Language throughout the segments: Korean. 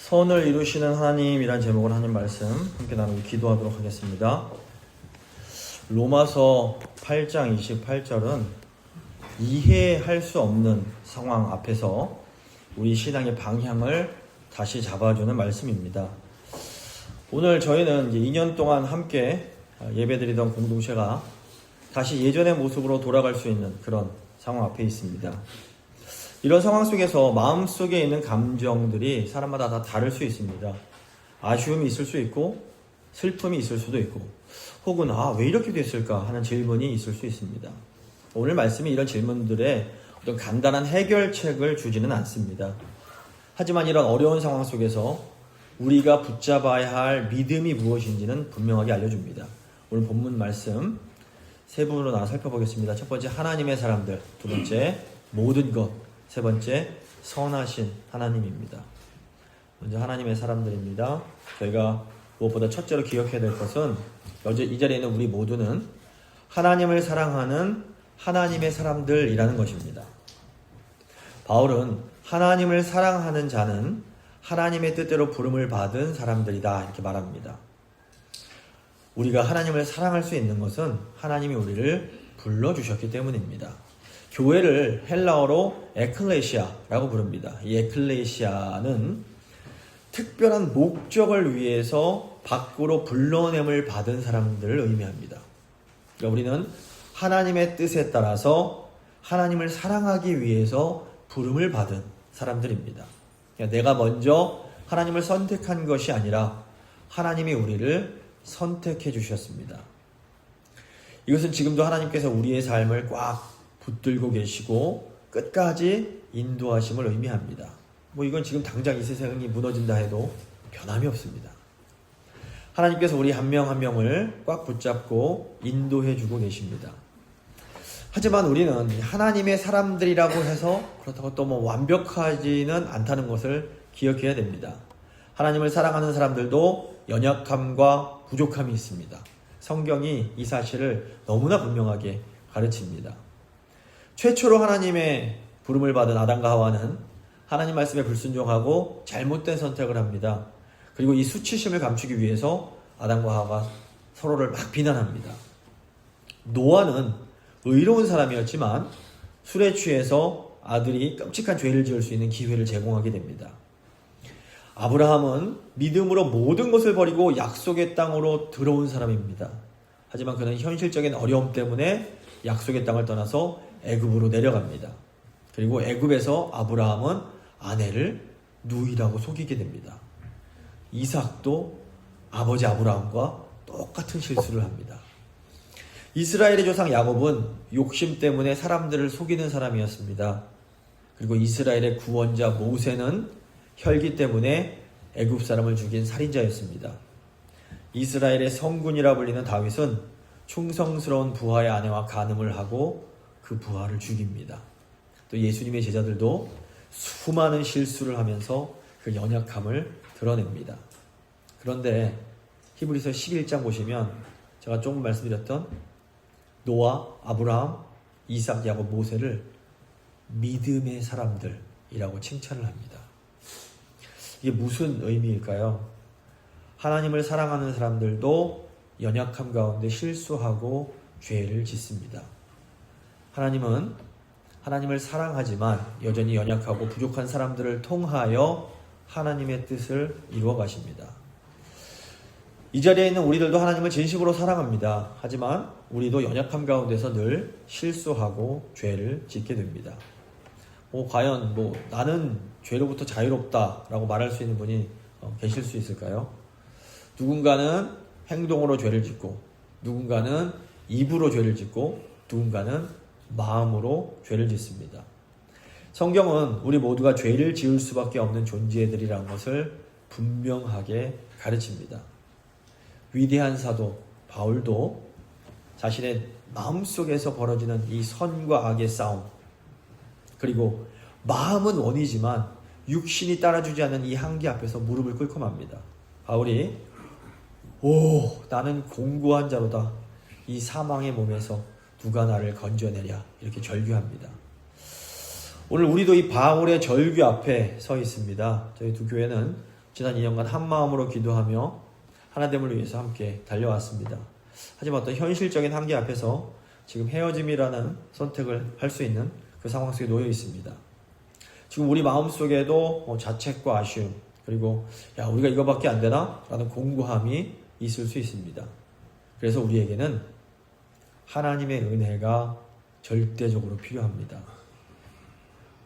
선을 이루시는 하나님이란 제목으로 하나님 말씀 함께 나누고 기도하도록 하겠습니다. 로마서 8장 28절은 이해할 수 없는 상황 앞에서 우리 신앙의 방향을 다시 잡아주는 말씀입니다. 오늘 저희는 이제 2년 동안 함께 예배드리던 공동체가 다시 예전의 모습으로 돌아갈 수 있는 그런 상황 앞에 있습니다. 이런 상황 속에서 마음속에 있는 감정들이 사람마다 다 다를 수 있습니다. 아쉬움이 있을 수 있고 슬픔이 있을 수도 있고 혹은 왜 이렇게 됐을까 하는 질문이 있을 수 있습니다. 오늘 말씀이 이런 질문들에 어떤 간단한 해결책을 주지는 않습니다. 하지만 이런 어려운 상황 속에서 우리가 붙잡아야 할 믿음이 무엇인지는 분명하게 알려줍니다. 오늘 본문 말씀 세 부분으로 나눠 살펴보겠습니다. 첫 번째, 하나님의 사람들. 두 번째, 모든 것. 세 번째, 선하신 하나님입니다. 먼저 하나님의 사람들입니다. 저희가 무엇보다 첫째로 기억해야 될 것은 이 자리에 있는 우리 모두는 하나님을 사랑하는 하나님의 사람들이라는 것입니다. 바울은 하나님을 사랑하는 자는 하나님의 뜻대로 부름을 받은 사람들이다 이렇게 말합니다. 우리가 하나님을 사랑할 수 있는 것은 하나님이 우리를 불러주셨기 때문입니다. 교회를 헬라어로 에클레시아라고 부릅니다. 이 에클레시아는 특별한 목적을 위해서 밖으로 불러냄을 받은 사람들을 의미합니다. 그러니까 우리는 하나님의 뜻에 따라서 하나님을 사랑하기 위해서 부름을 받은 사람들입니다. 그러니까 내가 먼저 하나님을 선택한 것이 아니라 하나님이 우리를 선택해 주셨습니다. 이것은 지금도 하나님께서 우리의 삶을 꽉 붙들고 계시고 끝까지 인도하심을 의미합니다. 이건 지금 당장 이 세상이 무너진다 해도 변함이 없습니다. 하나님께서 우리 한 명 한 명을 꽉 붙잡고 인도해 주고 계십니다. 하지만 우리는 하나님의 사람들이라고 해서 그렇다고 또 완벽하지는 않다는 것을 기억해야 됩니다. 하나님을 사랑하는 사람들도 연약함과 부족함이 있습니다. 성경이 이 사실을 너무나 분명하게 가르칩니다. 최초로 하나님의 부름을 받은 아담과 하와는 하나님 말씀에 불순종하고 잘못된 선택을 합니다. 그리고 이 수치심을 감추기 위해서 아담과 하와가 서로를 막 비난합니다. 노아는 의로운 사람이었지만 술에 취해서 아들이 끔찍한 죄를 지을 수 있는 기회를 제공하게 됩니다. 아브라함은 믿음으로 모든 것을 버리고 약속의 땅으로 들어온 사람입니다. 하지만 그는 현실적인 어려움 때문에 약속의 땅을 떠나서 애굽으로 내려갑니다. 그리고 애굽에서 아브라함은 아내를 누이라고 속이게 됩니다. 이삭도 아버지 아브라함과 똑같은 실수를 합니다. 이스라엘의 조상 야곱은 욕심 때문에 사람들을 속이는 사람이었습니다. 그리고 이스라엘의 구원자 모세는 혈기 때문에 애굽 사람을 죽인 살인자였습니다. 이스라엘의 성군이라 불리는 다윗은 충성스러운 부하의 아내와 간음을 하고 그 부하를 죽입니다. 또 예수님의 제자들도 수많은 실수를 하면서 그 연약함을 드러냅니다. 그런데 히브리서 11장 보시면 제가 조금 말씀드렸던 노아, 아브라함, 이삭, 야곱, 모세를 믿음의 사람들이라고 칭찬을 합니다. 이게 무슨 의미일까요? 하나님을 사랑하는 사람들도 연약함 가운데 실수하고 죄를 짓습니다. 하나님은 하나님을 사랑하지만 여전히 연약하고 부족한 사람들을 통하여 하나님의 뜻을 이루어 가십니다. 이 자리에 있는 우리들도 하나님을 진심으로 사랑합니다. 하지만 우리도 연약함 가운데서 늘 실수하고 죄를 짓게 됩니다. 과연 나는 죄로부터 자유롭다라고 말할 수 있는 분이 계실 수 있을까요? 누군가는 행동으로 죄를 짓고 누군가는 입으로 죄를 짓고 누군가는 마음으로 죄를 짓습니다. 성경은 우리 모두가 죄를 지을 수밖에 없는 존재들이라는 것을 분명하게 가르칩니다. 위대한 사도 바울도 자신의 마음속에서 벌어지는 이 선과 악의 싸움, 그리고 마음은 원이지만 육신이 따라주지 않는 이 한계 앞에서 무릎을 꿇고 맙니다. 바울이 나는 공고한 자로다. 이 사망의 몸에서 누가 나를 건져내랴 이렇게 절규합니다. 오늘 우리도 이 바울의 절규 앞에 서 있습니다. 저희 두 교회는 지난 2년간 한 마음으로 기도하며 하나됨을 위해서 함께 달려왔습니다. 하지만 어떤 현실적인 한계 앞에서 지금 헤어짐이라는 선택을 할 수 있는 그 상황 속에 놓여 있습니다. 지금 우리 마음속에도 자책과 아쉬움, 그리고 야, 우리가 이거밖에 안 되나? 라는 공고함이 있을 수 있습니다. 그래서 우리에게는 하나님의 은혜가 절대적으로 필요합니다.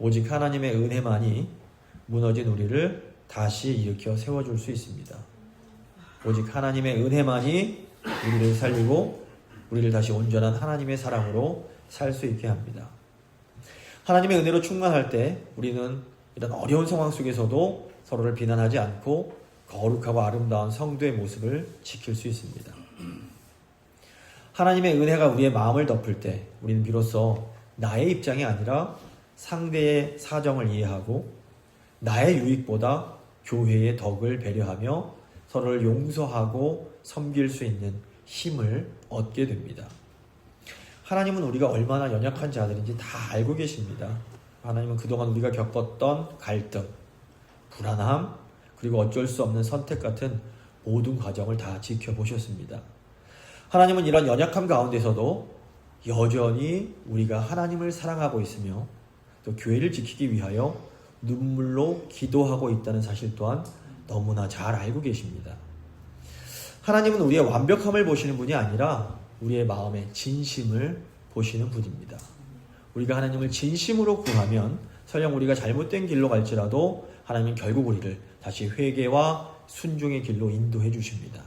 오직 하나님의 은혜만이 무너진 우리를 다시 일으켜 세워줄 수 있습니다. 오직 하나님의 은혜만이 우리를 살리고 우리를 다시 온전한 하나님의 사랑으로 살 수 있게 합니다. 하나님의 은혜로 충만할 때 우리는 이런 어려운 상황 속에서도 서로를 비난하지 않고 거룩하고 아름다운 성도의 모습을 지킬 수 있습니다. 하나님의 은혜가 우리의 마음을 덮을 때 우리는 비로소 나의 입장이 아니라 상대의 사정을 이해하고 나의 유익보다 교회의 덕을 배려하며 서로를 용서하고 섬길 수 있는 힘을 얻게 됩니다. 하나님은 우리가 얼마나 연약한 자들인지 다 알고 계십니다. 하나님은 그동안 우리가 겪었던 갈등, 불안함, 그리고 어쩔 수 없는 선택 같은 모든 과정을 다 지켜보셨습니다. 하나님은 이런 연약함 가운데서도 여전히 우리가 하나님을 사랑하고 있으며 또 교회를 지키기 위하여 눈물로 기도하고 있다는 사실 또한 너무나 잘 알고 계십니다. 하나님은 우리의 완벽함을 보시는 분이 아니라 우리의 마음의 진심을 보시는 분입니다. 우리가 하나님을 진심으로 구하면 설령 우리가 잘못된 길로 갈지라도 하나님은 결국 우리를 다시 회개와 순종의 길로 인도해 주십니다.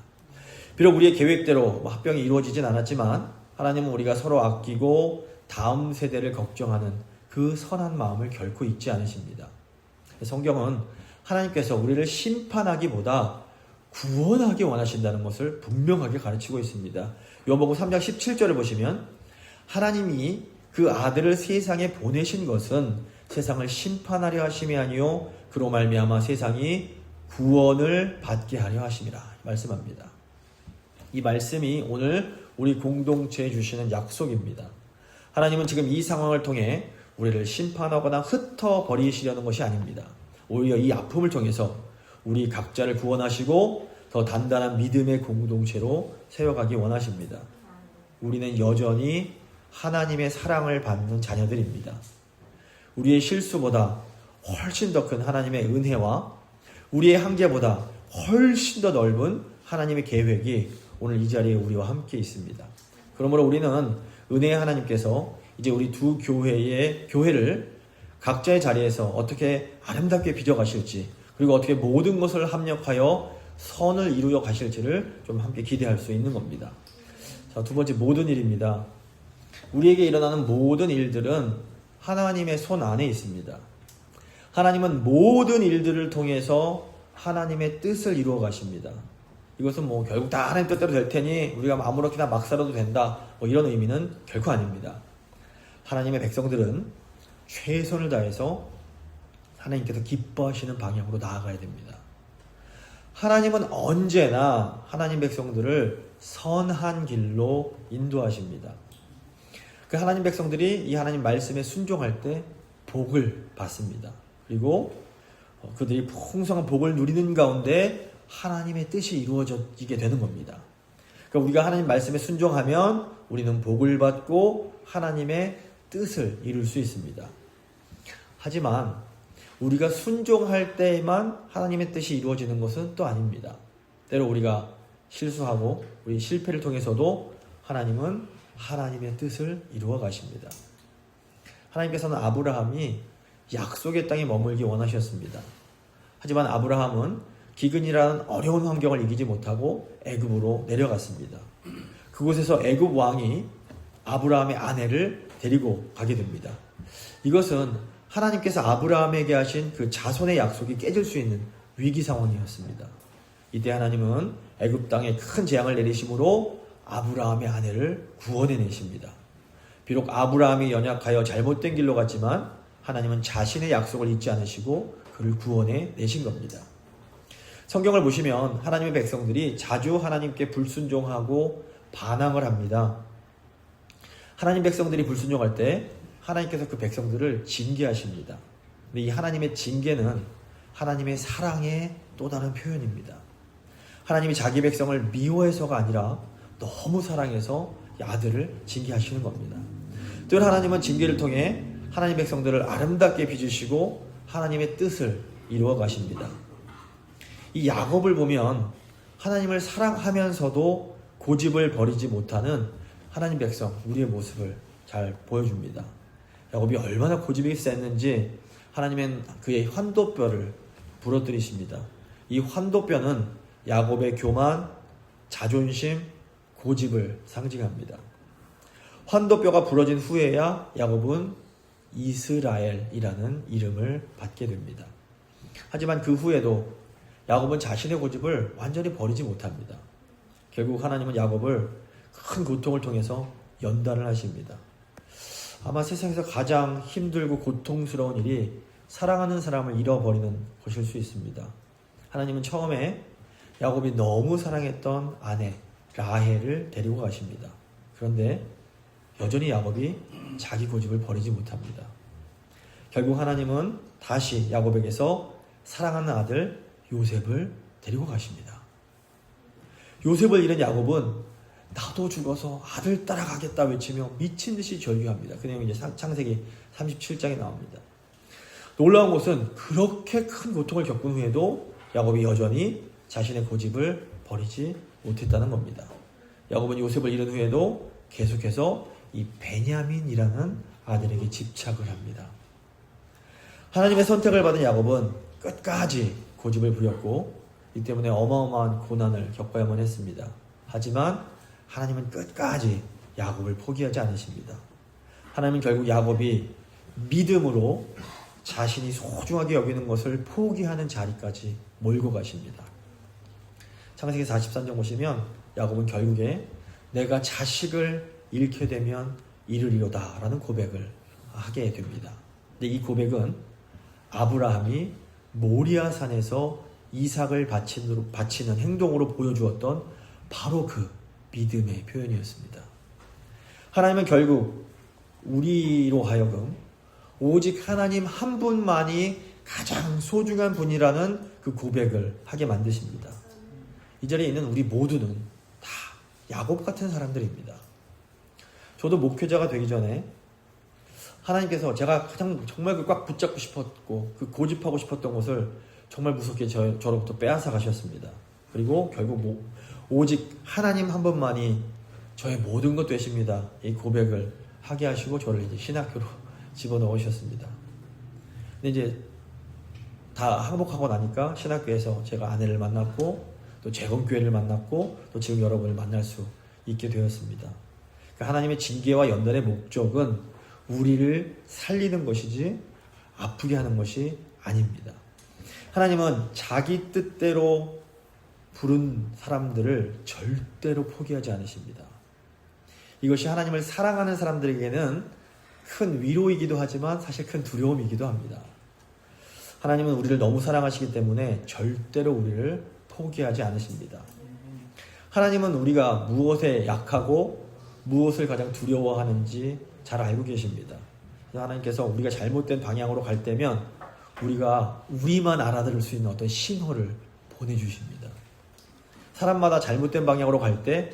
비록 우리의 계획대로 합병이 이루어지진 않았지만 하나님은 우리가 서로 아끼고 다음 세대를 걱정하는 그 선한 마음을 결코 잊지 않으십니다. 성경은 하나님께서 우리를 심판하기보다 구원하기 원하신다는 것을 분명하게 가르치고 있습니다. 요한복음 3장 17절을 보시면 하나님이 그 아들을 세상에 보내신 것은 세상을 심판하려 하심이 아니요 그로 말미암아 세상이 구원을 받게 하려 하심이라 말씀합니다. 이 말씀이 오늘 우리 공동체에 주시는 약속입니다. 하나님은 지금 이 상황을 통해 우리를 심판하거나 흩어버리시려는 것이 아닙니다. 오히려 이 아픔을 통해서 우리 각자를 구원하시고 더 단단한 믿음의 공동체로 세워가기 원하십니다. 우리는 여전히 하나님의 사랑을 받는 자녀들입니다. 우리의 실수보다 훨씬 더 큰 하나님의 은혜와 우리의 한계보다 훨씬 더 넓은 하나님의 계획이 오늘 이 자리에 우리와 함께 있습니다. 그러므로 우리는 은혜의 하나님께서 이제 우리 두 교회를 각자의 자리에서 어떻게 아름답게 빚어가실지, 그리고 어떻게 모든 것을 합력하여 선을 이루어 가실지를 좀 함께 기대할 수 있는 겁니다. 자, 두 번째, 모든 일입니다. 우리에게 일어나는 모든 일들은 하나님의 손 안에 있습니다. 하나님은 모든 일들을 통해서 하나님의 뜻을 이루어 가십니다. 이것은 결국 다 하나님 뜻대로 될 테니 우리가 아무렇게나 막 살아도 된다, 이런 의미는 결코 아닙니다. 하나님의 백성들은 최선을 다해서 하나님께서 기뻐하시는 방향으로 나아가야 됩니다. 하나님은 언제나 하나님 백성들을 선한 길로 인도하십니다. 그 하나님 백성들이 이 하나님 말씀에 순종할 때 복을 받습니다. 그리고 그들이 풍성한 복을 누리는 가운데 하나님의 뜻이 이루어지게 되는 겁니다. 그러니까 우리가 하나님 말씀에 순종하면 우리는 복을 받고 하나님의 뜻을 이룰 수 있습니다. 하지만 우리가 순종할 때에만 하나님의 뜻이 이루어지는 것은 또 아닙니다. 때로 우리가 실수하고 우리 실패를 통해서도 하나님은 하나님의 뜻을 이루어 가십니다. 하나님께서는 아브라함이 약속의 땅에 머물기 원하셨습니다. 하지만 아브라함은 기근이라는 어려운 환경을 이기지 못하고 애굽으로 내려갔습니다. 그곳에서 애굽 왕이 아브라함의 아내를 데리고 가게 됩니다. 이것은 하나님께서 아브라함에게 하신 그 자손의 약속이 깨질 수 있는 위기 상황이었습니다. 이때 하나님은 애굽 땅에 큰 재앙을 내리심으로 아브라함의 아내를 구원해 내십니다. 비록 아브라함이 연약하여 잘못된 길로 갔지만 하나님은 자신의 약속을 잊지 않으시고 그를 구원해 내신 겁니다. 성경을 보시면 하나님의 백성들이 자주 하나님께 불순종하고 반항을 합니다. 하나님 백성들이 불순종할 때 하나님께서 그 백성들을 징계하십니다. 근데 이 하나님의 징계는 하나님의 사랑의 또 다른 표현입니다. 하나님이 자기 백성을 미워해서가 아니라 너무 사랑해서 아들을 징계하시는 겁니다. 또 하나님은 징계를 통해 하나님 백성들을 아름답게 빚으시고 하나님의 뜻을 이루어 가십니다. 이 야곱을 보면 하나님을 사랑하면서도 고집을 버리지 못하는 하나님 백성, 우리의 모습을 잘 보여줍니다. 야곱이 얼마나 고집이 셌는지 하나님은 그의 환도뼈를 부러뜨리십니다. 이 환도뼈는 야곱의 교만, 자존심, 고집을 상징합니다. 환도뼈가 부러진 후에야 야곱은 이스라엘이라는 이름을 받게 됩니다. 하지만 그 후에도 야곱은 자신의 고집을 완전히 버리지 못합니다. 결국 하나님은 야곱을 큰 고통을 통해서 연단을 하십니다. 아마 세상에서 가장 힘들고 고통스러운 일이 사랑하는 사람을 잃어버리는 것일 수 있습니다. 하나님은 처음에 야곱이 너무 사랑했던 아내 라헬을 데리고 가십니다. 그런데 여전히 야곱이 자기 고집을 버리지 못합니다. 결국 하나님은 다시 야곱에게서 사랑하는 아들 요셉을 데리고 가십니다. 요셉을 잃은 야곱은 나도 죽어서 아들 따라가겠다 외치며 미친 듯이 절규합니다. 그 내용이 이제 창세기 37장에 나옵니다. 놀라운 것은 그렇게 큰 고통을 겪은 후에도 야곱이 여전히 자신의 고집을 버리지 못했다는 겁니다. 야곱은 요셉을 잃은 후에도 계속해서 이 베냐민이라는 아들에게 집착을 합니다. 하나님의 선택을 받은 야곱은 끝까지 고집을 부렸고 이 때문에 어마어마한 고난을 겪어야만 했습니다. 하지만 하나님은 끝까지 야곱을 포기하지 않으십니다. 하나님은 결국 야곱이 믿음으로 자신이 소중하게 여기는 것을 포기하는 자리까지 몰고 가십니다. 창세기 43장 보시면 야곱은 결국에 내가 자식을 잃게 되면 이르리로다 라는 고백을 하게 됩니다. 근데 이 고백은 아브라함이 모리아산에서 이삭을 바치는 행동으로 보여주었던 바로 그 믿음의 표현이었습니다. 하나님은 결국 우리로 하여금 오직 하나님 한 분만이 가장 소중한 분이라는 그 고백을 하게 만드십니다. 이 자리에 있는 우리 모두는 다 야곱 같은 사람들입니다. 저도 목회자가 되기 전에 하나님께서 제가 가장 정말 꽉 붙잡고 싶었고 그 고집하고 싶었던 것을 정말 무섭게 저로부터 빼앗아 가셨습니다. 그리고 결국 오직 하나님 한 분만이 저의 모든 것 되십니다. 이 고백을 하게 하시고 저를 이제 신학교로 집어넣으셨습니다. 근데 이제 다 항복하고 나니까 신학교에서 제가 아내를 만났고 또 재건교회를 만났고 또 지금 여러분을 만날 수 있게 되었습니다. 그러니까 하나님의 징계와 연단의 목적은 우리를 살리는 것이지 아프게 하는 것이 아닙니다. 하나님은 자기 뜻대로 부른 사람들을 절대로 포기하지 않으십니다. 이것이 하나님을 사랑하는 사람들에게는 큰 위로이기도 하지만 사실 큰 두려움이기도 합니다. 하나님은 우리를 너무 사랑하시기 때문에 절대로 우리를 포기하지 않으십니다. 하나님은 우리가 무엇에 약하고 무엇을 가장 두려워하는지 잘 알고 계십니다. 하나님께서 우리가 잘못된 방향으로 갈 때면 우리가 우리만 알아들을 수 있는 어떤 신호를 보내주십니다. 사람마다 잘못된 방향으로 갈 때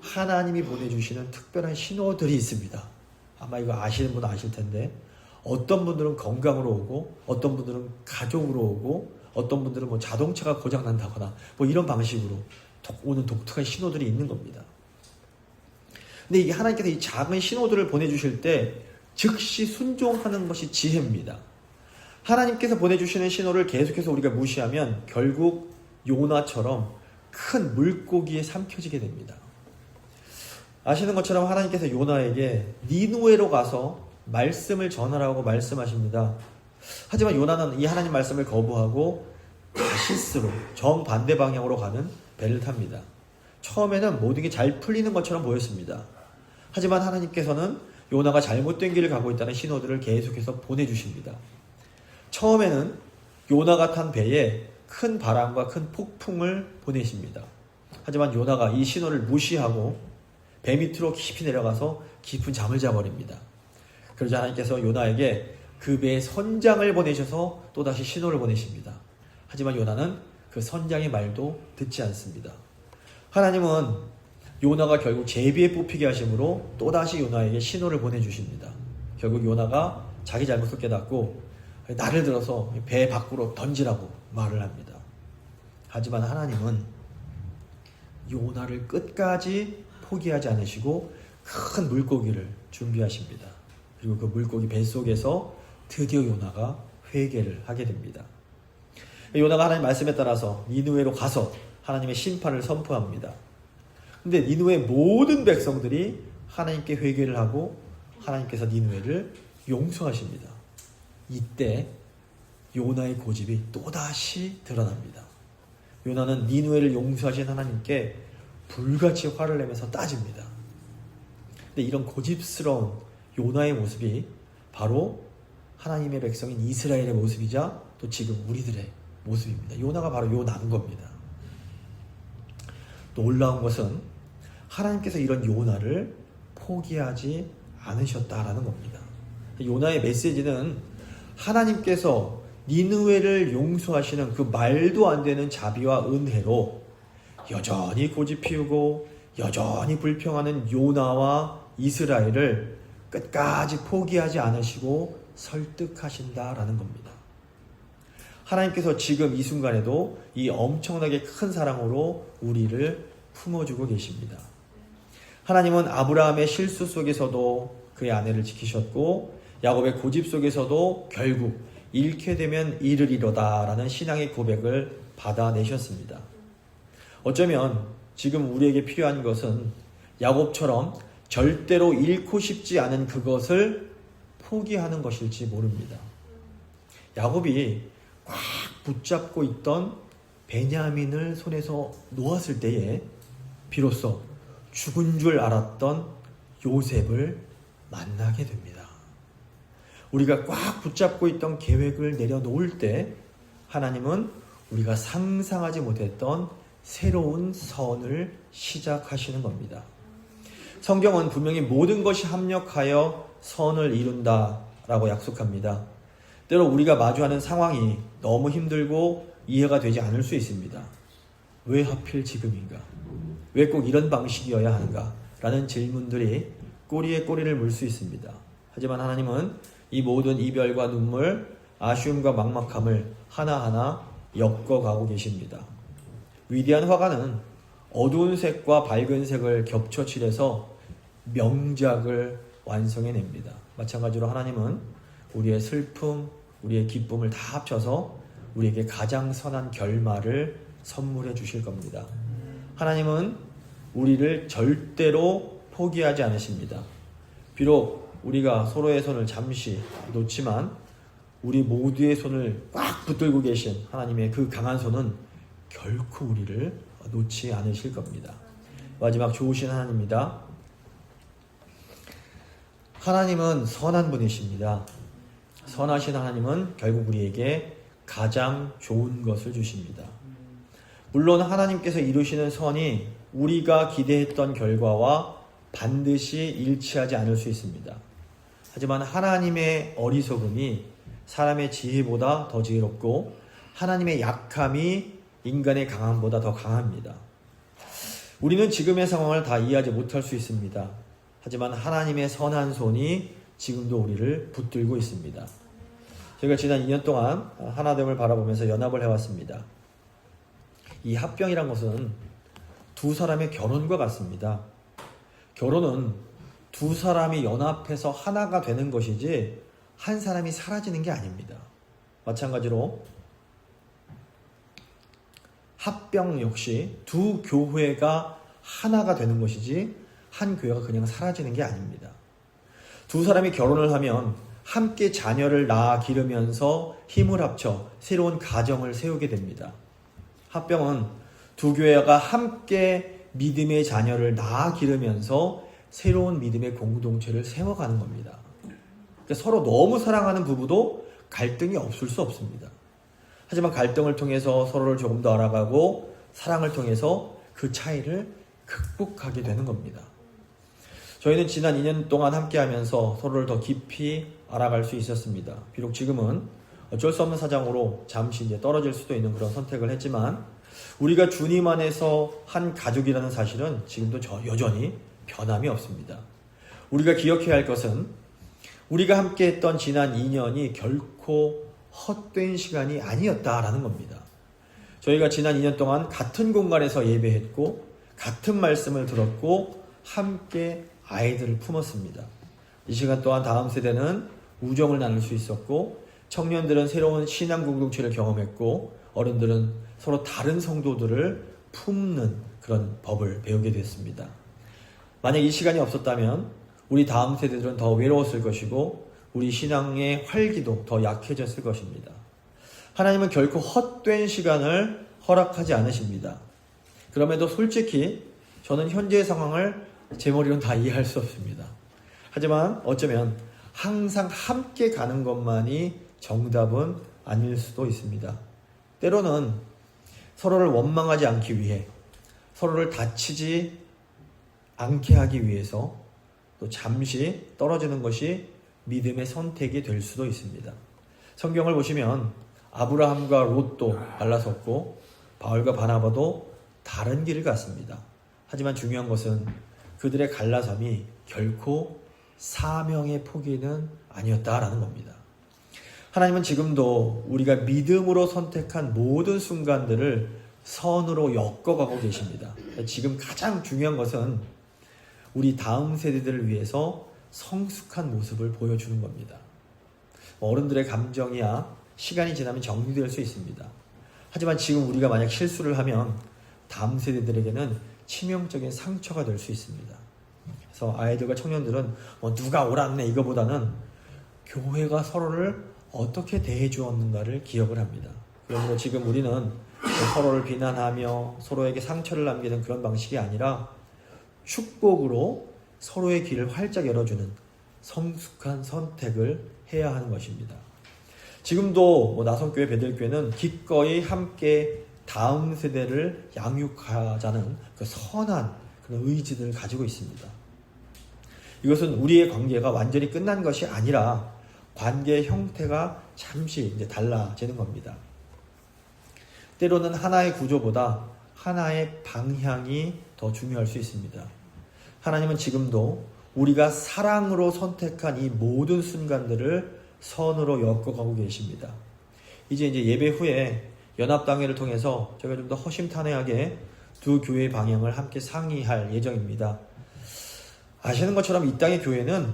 하나님이 보내주시는 특별한 신호들이 있습니다. 아마 이거 아시는 분은 아실 텐데 어떤 분들은 건강으로 오고 어떤 분들은 가족으로 오고 어떤 분들은 뭐 자동차가 고장난다거나 뭐 이런 방식으로 오는 독특한 신호들이 있는 겁니다. 근데 이게 하나님께서 이 작은 신호들을 보내주실 때 즉시 순종하는 것이 지혜입니다. 하나님께서 보내주시는 신호를 계속해서 우리가 무시하면 결국 요나처럼 큰 물고기에 삼켜지게 됩니다. 아시는 것처럼 하나님께서 요나에게 니누에로 가서 말씀을 전하라고 말씀하십니다. 하지만 요나는 이 하나님 말씀을 거부하고 다시스로 정반대 방향으로 가는 배를 탑니다. 처음에는 모든 게 잘 풀리는 것처럼 보였습니다. 하지만 하나님께서는 요나가 잘못된 길을 가고 있다는 신호들을 계속해서 보내주십니다. 처음에는 요나가 탄 배에 큰 바람과 큰 폭풍을 보내십니다. 하지만 요나가 이 신호를 무시하고 배 밑으로 깊이 내려가서 깊은 잠을 자버립니다. 그러자 하나님께서 요나에게 그 배의 선장을 보내셔서 또다시 신호를 보내십니다. 하지만 요나는 그 선장의 말도 듣지 않습니다. 하나님은 요나가 결국 제비에 뽑히게 하심으로 또다시 요나에게 신호를 보내주십니다. 결국 요나가 자기 잘못을 깨닫고 나를 들어서 배 밖으로 던지라고 말을 합니다. 하지만 하나님은 요나를 끝까지 포기하지 않으시고 큰 물고기를 준비하십니다. 그리고 그 물고기 뱃속에서 드디어 요나가 회개를 하게 됩니다. 요나가 하나님 말씀에 따라서 니느웨로 가서 하나님의 심판을 선포합니다. 근데 니느웨 모든 백성들이 하나님께 회개를 하고 하나님께서 니느웨를 용서하십니다. 이때 요나의 고집이 또다시 드러납니다. 요나는 니느웨를 용서하신 하나님께 불같이 화를 내면서 따집니다. 근데 이런 고집스러운 요나의 모습이 바로 하나님의 백성인 이스라엘의 모습이자 또 지금 우리들의 모습입니다. 요나가 바로 요나인 겁니다. 놀라운 것은 하나님께서 이런 요나를 포기하지 않으셨다라는 겁니다. 요나의 메시지는 하나님께서 니느웨를 용서하시는 그 말도 안 되는 자비와 은혜로 여전히 고집 피우고 여전히 불평하는 요나와 이스라엘을 끝까지 포기하지 않으시고 설득하신다라는 겁니다. 하나님께서 지금 이 순간에도 이 엄청나게 큰 사랑으로 우리를 품어주고 계십니다. 하나님은 아브라함의 실수 속에서도 그의 아내를 지키셨고 야곱의 고집 속에서도 결국 잃게 되면 잃으리로다 라는 신앙의 고백을 받아내셨습니다. 어쩌면 지금 우리에게 필요한 것은 야곱처럼 절대로 잃고 싶지 않은 그것을 포기하는 것일지 모릅니다. 야곱이 꽉 붙잡고 있던 베냐민을 손에서 놓았을 때에 비로소 죽은 줄 알았던 요셉을 만나게 됩니다. 우리가 꽉 붙잡고 있던 계획을 내려놓을 때 하나님은 우리가 상상하지 못했던 새로운 선을 시작하시는 겁니다. 성경은 분명히 모든 것이 합력하여 선을 이룬다라고 약속합니다. 때로 우리가 마주하는 상황이 너무 힘들고 이해가 되지 않을 수 있습니다. 왜 하필 지금인가? 왜 꼭 이런 방식이어야 하는가? 라는 질문들이 꼬리에 꼬리를 물 수 있습니다. 하지만 하나님은 이 모든 이별과 눈물, 아쉬움과 막막함을 하나하나 엮어가고 계십니다. 위대한 화가는 어두운 색과 밝은 색을 겹쳐 칠해서 명작을 완성해냅니다. 마찬가지로 하나님은 우리의 슬픔, 우리의 기쁨을 다 합쳐서 우리에게 가장 선한 결말을 선물해 주실 겁니다. 하나님은 우리를 절대로 포기하지 않으십니다. 비록 우리가 서로의 손을 잠시 놓지만 우리 모두의 손을 꽉 붙들고 계신 하나님의 그 강한 손은 결코 우리를 놓지 않으실 겁니다. 마지막 좋으신 하나님입니다. 하나님은 선한 분이십니다. 선하신 하나님은 결국 우리에게 가장 좋은 것을 주십니다. 물론 하나님께서 이루시는 선이 우리가 기대했던 결과와 반드시 일치하지 않을 수 있습니다. 하지만 하나님의 어리석음이 사람의 지혜보다 더 지혜롭고 하나님의 약함이 인간의 강함보다 더 강합니다. 우리는 지금의 상황을 다 이해하지 못할 수 있습니다. 하지만 하나님의 선한 손이 지금도 우리를 붙들고 있습니다. 저희가 지난 2년 동안 하나됨을 바라보면서 연합을 해왔습니다. 이 합병이란 것은 두 사람의 결혼과 같습니다. 결혼은 두 사람이 연합해서 하나가 되는 것이지 한 사람이 사라지는 게 아닙니다. 마찬가지로 합병 역시 두 교회가 하나가 되는 것이지 한 교회가 그냥 사라지는 게 아닙니다. 두 사람이 결혼을 하면 함께 자녀를 낳아 기르면서 힘을 합쳐 새로운 가정을 세우게 됩니다. 합병은 두 교회가 함께 믿음의 자녀를 낳아 기르면서 새로운 믿음의 공동체를 세워가는 겁니다. 그러니까 서로 너무 사랑하는 부부도 갈등이 없을 수 없습니다. 하지만 갈등을 통해서 서로를 조금 더 알아가고 사랑을 통해서 그 차이를 극복하게 되는 겁니다. 저희는 지난 2년 동안 함께하면서 서로를 더 깊이 알아갈 수 있었습니다. 비록 지금은 어쩔 수 없는 사정으로 잠시 이제 떨어질 수도 있는 그런 선택을 했지만 우리가 주님 안에서 한 가족이라는 사실은 지금도 여전히 변함이 없습니다. 우리가 기억해야 할 것은 우리가 함께 했던 지난 2년이 결코 헛된 시간이 아니었다라는 겁니다. 저희가 지난 2년 동안 같은 공간에서 예배했고 같은 말씀을 들었고 함께 아이들을 품었습니다. 이 시간 동안 다음 세대는 우정을 나눌 수 있었고 청년들은 새로운 신앙 공동체를 경험했고 어른들은 서로 다른 성도들을 품는 그런 법을 배우게 됐습니다. 만약 이 시간이 없었다면 우리 다음 세대들은 더 외로웠을 것이고 우리 신앙의 활기도 더 약해졌을 것입니다. 하나님은 결코 헛된 시간을 허락하지 않으십니다. 그럼에도 솔직히 저는 현재의 상황을 제 머리로는 다 이해할 수 없습니다. 하지만 어쩌면 항상 함께 가는 것만이 정답은 아닐 수도 있습니다. 때로는 서로를 원망하지 않기 위해 서로를 다치지 않게 하기 위해서 또 잠시 떨어지는 것이 믿음의 선택이 될 수도 있습니다. 성경을 보시면 아브라함과 롯도 갈라섰고 바울과 바나바도 다른 길을 갔습니다. 하지만 중요한 것은 그들의 갈라섬이 결코 사명의 포기는 아니었다라는 겁니다. 하나님은 지금도 우리가 믿음으로 선택한 모든 순간들을 선으로 엮어가고 계십니다. 지금 가장 중요한 것은 우리 다음 세대들을 위해서 성숙한 모습을 보여주는 겁니다. 어른들의 감정이야 시간이 지나면 정리될 수 있습니다. 하지만 지금 우리가 만약 실수를 하면 다음 세대들에게는 치명적인 상처가 될 수 있습니다. 그래서 아이들과 청년들은 누가 옳았네 이거보다는 교회가 서로를 어떻게 대해 주었는가를 기억을 합니다. 그러므로 지금 우리는 서로를 비난하며 서로에게 상처를 남기는 그런 방식이 아니라 축복으로 서로의 길을 활짝 열어주는 성숙한 선택을 해야 하는 것입니다. 지금도 나성교회 베들교회는 기꺼이 함께 다음 세대를 양육하자는 그 선한 그런 의지들을 가지고 있습니다. 이것은 우리의 관계가 완전히 끝난 것이 아니라 관계의 형태가 잠시 이제 달라지는 겁니다. 때로는 하나의 구조보다 하나의 방향이 더 중요할 수 있습니다. 하나님은 지금도 우리가 사랑으로 선택한 이 모든 순간들을 선으로 엮어가고 계십니다. 이제 예배 후에 연합당회를 통해서 저희가 좀 더 허심탄회하게 두 교회의 방향을 함께 상의할 예정입니다. 아시는 것처럼 이 땅의 교회는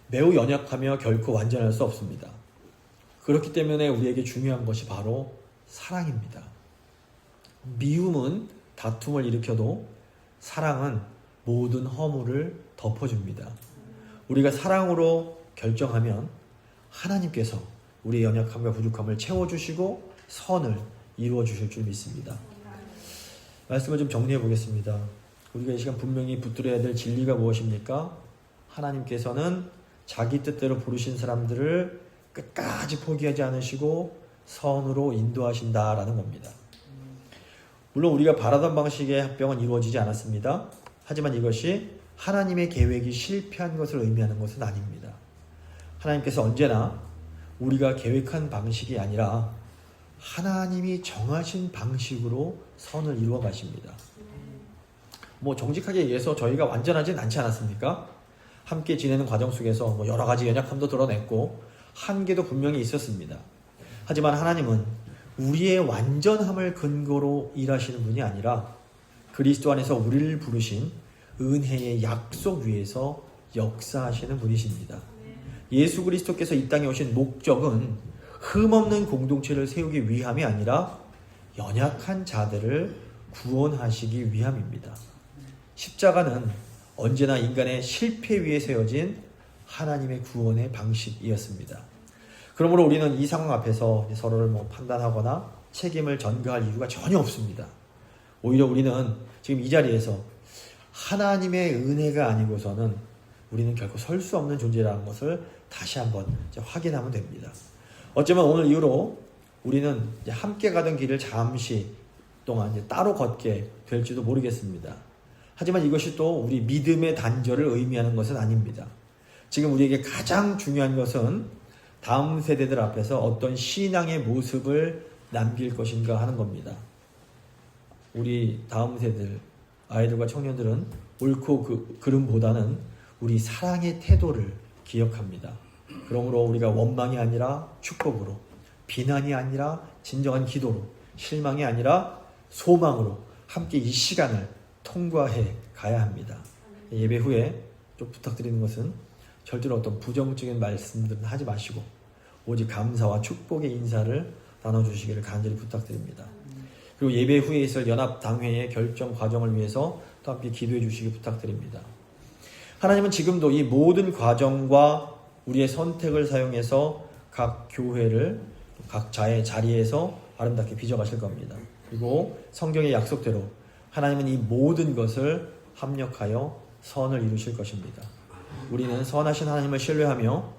매우 연약하며 결코 완전할 수 없습니다. 그렇기 때문에 우리에게 중요한 것이 바로 사랑입니다. 미움은 다툼을 일으켜도 사랑은 모든 허물을 덮어줍니다. 우리가 사랑으로 결정하면 하나님께서 우리의 연약함과 부족함을 채워주시고 선을 이루어주실 줄 믿습니다. 말씀을 좀 정리해 보겠습니다. 우리가 이 시간 분명히 붙들어야 될 진리가 무엇입니까? 하나님께서는 자기 뜻대로 부르신 사람들을 끝까지 포기하지 않으시고 선으로 인도하신다라는 겁니다. 물론 우리가 바라던 방식의 합병은 이루어지지 않았습니다. 하지만 이것이 하나님의 계획이 실패한 것을 의미하는 것은 아닙니다. 하나님께서 언제나 우리가 계획한 방식이 아니라 하나님이 정하신 방식으로 선을 이루어 가십니다. 정직하게 얘기해서 저희가 완전하진 않지 않았습니까? 함께 지내는 과정 속에서 여러 가지 연약함도 드러냈고 한계도 분명히 있었습니다. 하지만 하나님은 우리의 완전함을 근거로 일하시는 분이 아니라 그리스도 안에서 우리를 부르신 은혜의 약속 위에서 역사하시는 분이십니다. 예수 그리스도께서 이 땅에 오신 목적은 흠없는 공동체를 세우기 위함이 아니라 연약한 자들을 구원하시기 위함입니다. 십자가는 언제나 인간의 실패 위에 세워진 하나님의 구원의 방식이었습니다. 그러므로 우리는 이 상황 앞에서 서로를 판단하거나 책임을 전가할 이유가 전혀 없습니다. 오히려 우리는 지금 이 자리에서 하나님의 은혜가 아니고서는 우리는 결코 설 수 없는 존재라는 것을 다시 한번 확인하면 됩니다. 어쩌면 오늘 이후로 우리는 함께 가던 길을 잠시 동안 따로 걷게 될지도 모르겠습니다. 하지만 이것이 또 우리 믿음의 단절을 의미하는 것은 아닙니다. 지금 우리에게 가장 중요한 것은 다음 세대들 앞에서 어떤 신앙의 모습을 남길 것인가 하는 겁니다. 우리 다음 세대들, 아이들과 청년들은 옳고 그름보다는 우리 사랑의 태도를 기억합니다. 그러므로 우리가 원망이 아니라 축복으로, 비난이 아니라 진정한 기도로, 실망이 아니라 소망으로 함께 이 시간을 통과해 가야 합니다. 예배 후에 좀 부탁드리는 것은 절대로 어떤 부정적인 말씀들은 하지 마시고 오직 감사와 축복의 인사를 나눠주시기를 간절히 부탁드립니다. 그리고 예배 후에 있을 연합당회의 결정 과정을 위해서 또 함께 기도해 주시기 부탁드립니다. 하나님은 지금도 이 모든 과정과 우리의 선택을 사용해서 각 교회를 각자의 자리에서 아름답게 빚어가실 겁니다. 그리고 성경의 약속대로 하나님은 이 모든 것을 합력하여 선을 이루실 것입니다. 우리는 선하신 하나님을 신뢰하며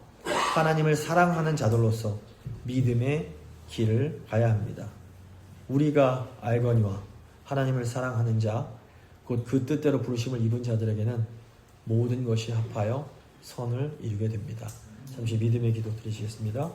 하나님을 사랑하는 자들로서 믿음의 길을 가야 합니다. 우리가 알거니와 하나님을 사랑하는 자, 곧 그 뜻대로 부르심을 입은 자들에게는 모든 것이 합하여 선을 이루게 됩니다. 잠시 믿음의 기도 드리시겠습니다.